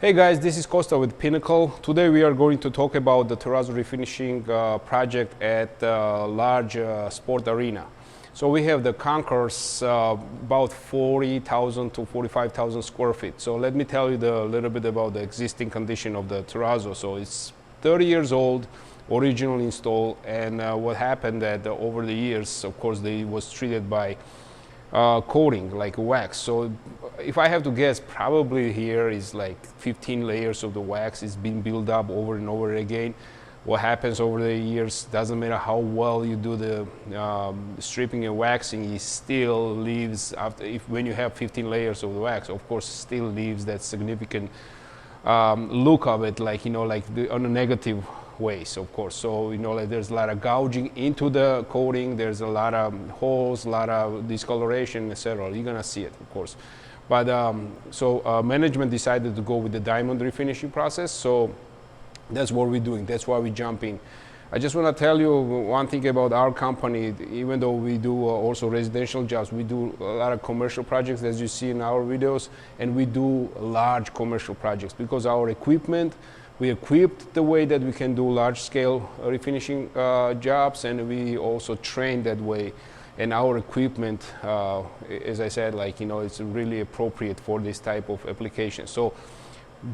Hey guys, this is Costa with Pinnacle. Today we are going to talk about the Terrazzo refinishing project at large sport arena. So we have the concourse about 40,000 to 45,000 square feet. So let me tell you a little bit about the existing condition of the Terrazzo. So it's 30 years old, originally installed, and what happened that over the years, of course, it was treated by coating like wax. So if I have to guess, probably here is like 15 layers of the wax. It's been built up over and over again. What happens over the years, doesn't matter how well you do the stripping and waxing, it still leaves after, when you have 15 layers of the wax, of course still leaves that significant look of it, like on a negative ways, of course. So like there's a lot of gouging into the coating, there's a lot of holes, a lot of discoloration, etc. You're gonna see it, of course. But management decided to go with the diamond refinishing process, so that's what we're doing. That's why we jump in. I just want to tell you one thing about our company. Even though we do also residential jobs, we do a lot of commercial projects, as you see in our videos, and we do large commercial projects because our equipment, we equipped the way that we can do large-scale refinishing jobs, and we also train that way. And our equipment, as I said, it's really appropriate for this type of application. So,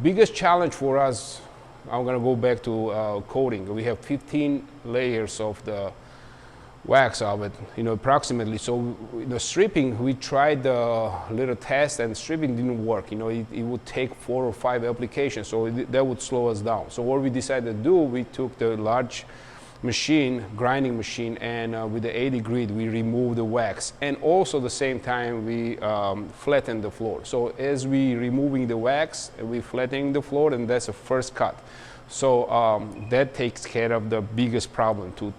biggest challenge for us, I'm gonna go back to coating. We have 15 layers of the wax of it, approximately. So stripping, we tried a little test, and stripping didn't work. It would take 4 or 5 applications, so that would slow us down. So what we decided to do, we took the large machine, grinding machine, and with the 80 grit, we removed the wax. And also at the same time, we flattened the floor. So as we removing the wax, we flattening the floor, and that's a first cut. So that takes care of the biggest problem to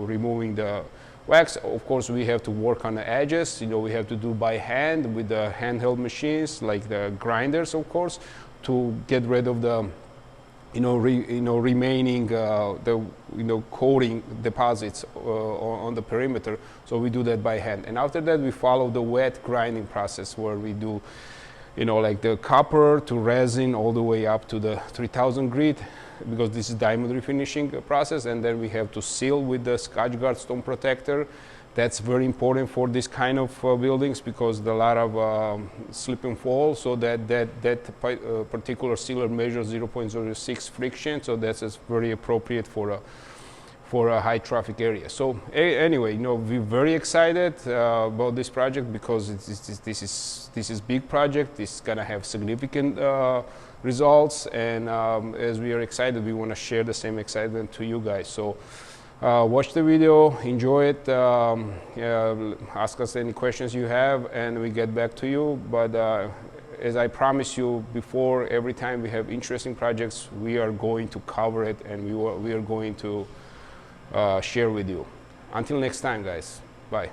removing the wax. Of course, we have to work on the edges. We have to do by hand with the handheld machines like the grinders, of course, to get rid of the remaining coating deposits on the perimeter. So we do that by hand, and after that we follow the wet grinding process where we do like the copper to resin all the way up to the 3000 grit, because this is diamond refinishing process. And then we have to seal with the Scotch Guard stone protector. That's very important for this kind of buildings, because a lot of slip and fall. So that particular sealer measures 0.06 friction. So that's very appropriate for a high traffic area. So anyway, we're very excited about this project, because this is big project. It's gonna have significant results, and as we are excited, we want to share the same excitement to you guys. So watch the video, enjoy it, ask us any questions you have, and we get back to you. But as I promised you before, every time we have interesting projects, we are going to cover it, and we are going to share with you. Until next time, guys. Bye.